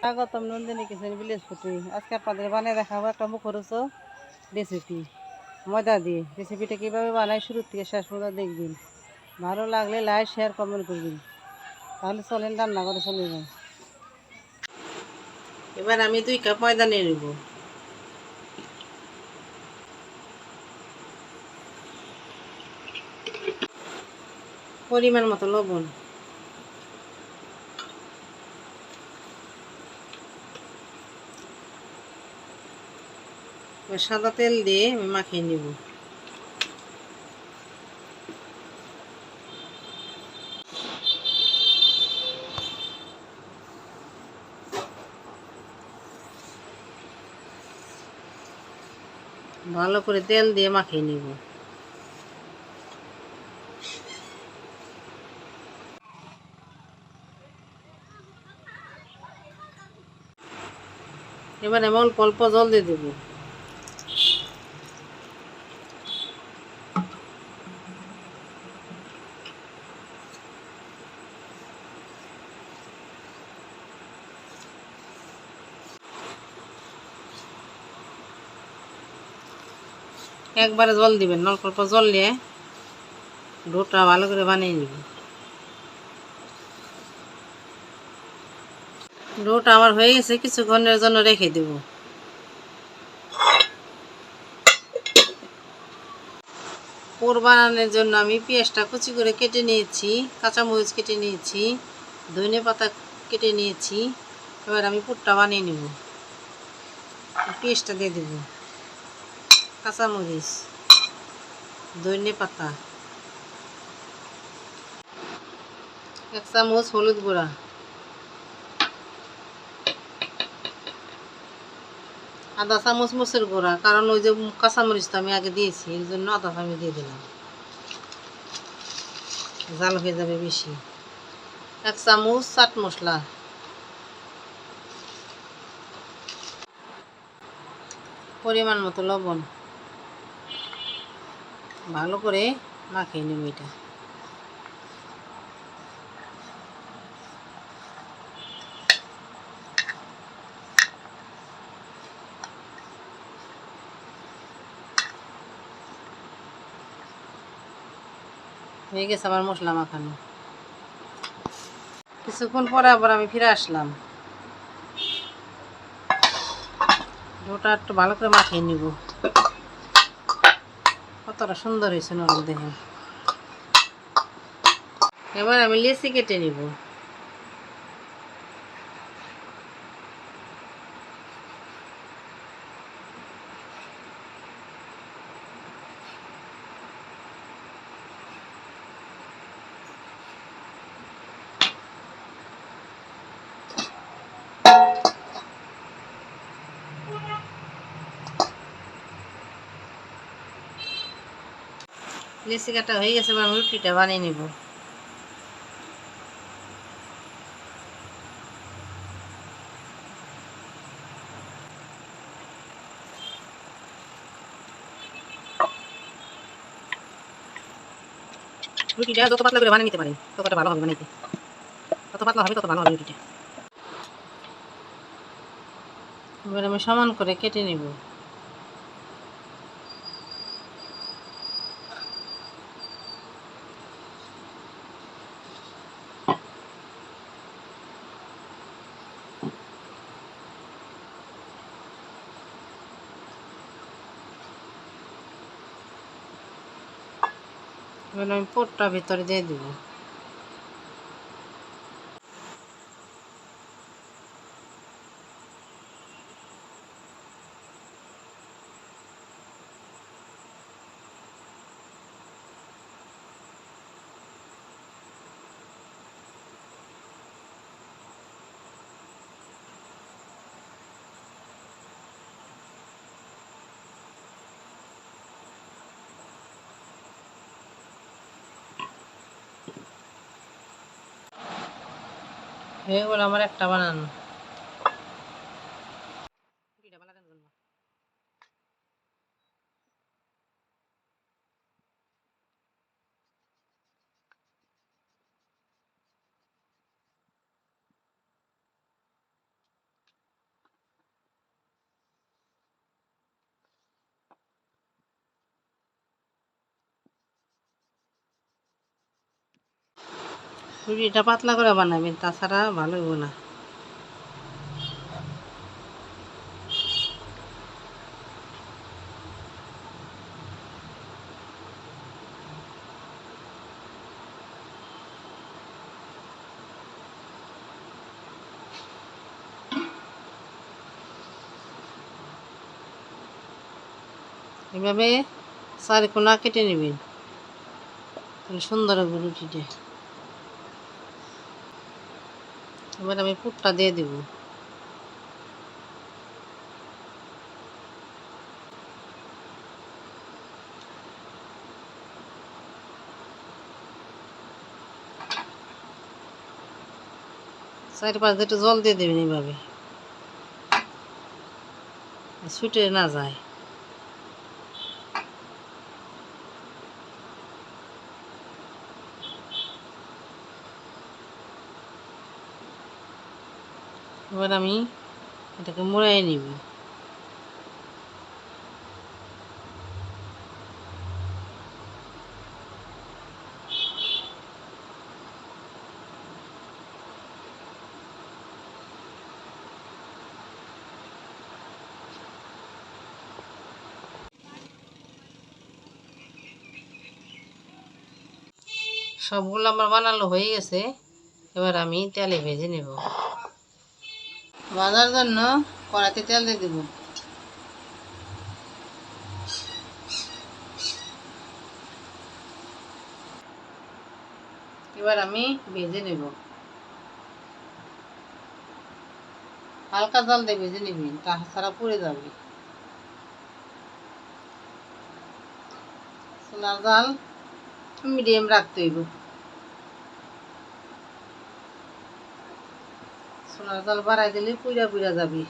স্বাগতম Nandini kitchen village ফুটি। আজকে আপনাদের বানিয়ে দেখাবো একটা মুখরোচক রেসিপি ময়দা দিয়ে। রেসিপিটা কীভাবে বানাই শুরু থেকে শেষ পর্যন্ত দেখবেন। ভালো লাগলে লাইক শেয়ার কমেন্ট করবেন। তাহলে চলেন রান্না করে চলে যাই। এবার আমি 2 কাপ ময়দা নিয়ে নেব। পরিমাণ মতো লবণ, সাদা তেল দিয়ে আমি মাখিয়ে নেব। ভালো করে তেল দিয়ে মাখিয়ে নেব। এবার আমি অল্প অল্প জল দিয়ে দেবো। একবারে জল দিবেন, অল্প অল্প জল দিয়ে ডোটা ভালো করে বানিয়ে নেব। ডোটা আমার হয়ে গেছে, কিছুক্ষণের জন্য রেখে দেব। পোর বানানোর জন্য আমি পেঁয়াজটা কুচি করে কেটে নিয়েছি, কাঁচামরিচ কেটে নিয়েছি, ধনে পাতা কেটে নিয়েছি। এবার আমি পুরটা বানিয়ে নেব। পেঁয়াজটা দিয়ে দেব, কাঁচামরিচ, ধনে পাতা, 1 চামচ হলুদ গুঁড়া, আধা চামচ মরিচের গুঁড়া, কারণ ওই যে কাঁচামরিচটা আমি আগে দিয়েছি, এর জন্য আধা চামচ দিয়ে দিলাম, ঝাল হয়ে যাবে বেশি। 1 চামচ চাট মশলা, পরিমাণ মতো লবণ। ভালো করে মাখিয়ে নেব। এটা হয়ে গেছে আমার মশলা মাখানো। কিছুক্ষণ পরে আবার আমি ফিরে আসলাম। ডোটা একটু ভালো করে মাখিয়ে নিব। কতটা সুন্দর হয়েছে নরম, দেখেন। এবার আমি লেচি কেটে নিব। লেচি কাটা হয়ে গেছে, এবার আমি রুটিটা বানিয়ে নিব। রুটিটা যত পাতলা করে বানিয়ে নিতে পারেন ততটা ভালো হবে বানাইতে। যত পাতলা হবে তত ভালো হবে রুটিটা। এবার আমি সমান করে কেটে নিব। এবার আমি পোরটা ভিতরে দিয়ে দিব। হয়ে গেল আমার একটা বানানো। রুটিটা পাতলা করে বানাবেন, তাছাড়া ভালো হইব না। এভাবে চারিকোনা কেটে নেবেন, তাহলে সুন্দর হবে রুটিটা। এবার আমি পুরটা দিয়ে দেব। চারিপাশে একটু জল দিয়ে দেবেন, এইভাবে ছুটে না যায়। এবার আমি এটাকে মোড়াই নিব। সবগুলো আমার বানানো হয়ে গেছে, এবার আমি তেলে ভেজে নেব। ভাজার জন্য কড়াইতে তেল দিয়ে দেব। এবার আমি ভেজে নেব, হালকা জাল দিয়ে ভেজে নিবি, তাছাড়া পুড়ে যাবে। চুলার জাল মিডিয়াম রাখতে হইব। চুলার জাল বাড়াই দিলে পুড়া পুড়া যাবে।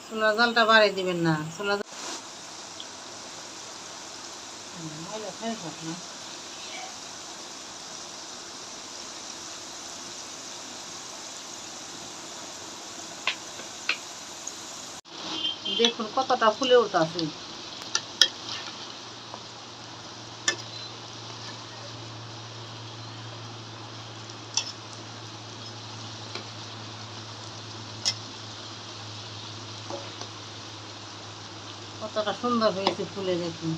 চুলার জালটা বাড়াই দিবেন না। চুলার দেখুন কতটা ফুলে উঠতেছে। কতটা সুন্দর হয়েছে ফুলে, দেখুন।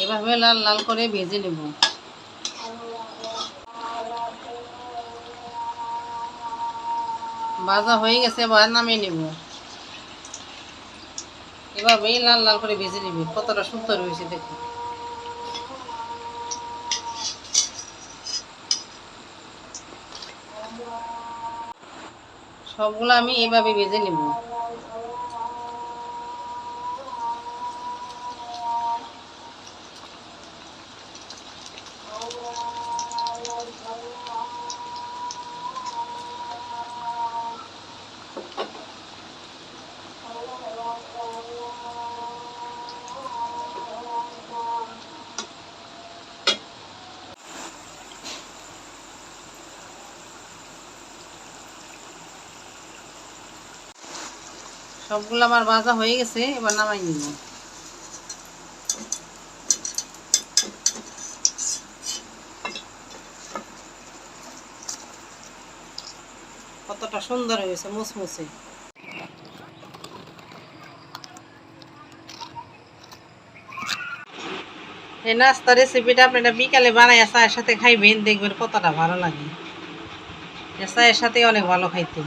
এভাবে লাল লাল করে ভেজে নেব। ভাজা হয়ে গেছে, এবার নামিয়ে নেব। এভাবেই লাল লাল করে ভেজে নেবে, কতটা সুন্দর হয়েছে দেখুন। সবগুলো আমি এভাবে ভেজে নেব। সবগুলো আমার ভাজা হয়ে গেছে, এবার নামাই নিব। কতটা সুন্দর হয়েছে, মুসমুসে। এই নাস্তা রেসিপিটা আপনারা বিকালে বানায় চায়ের সাথে খাইবেন, দেখবেন কতটা ভালো লাগে। চায়ের সাথে অনেক ভালো খাইতে।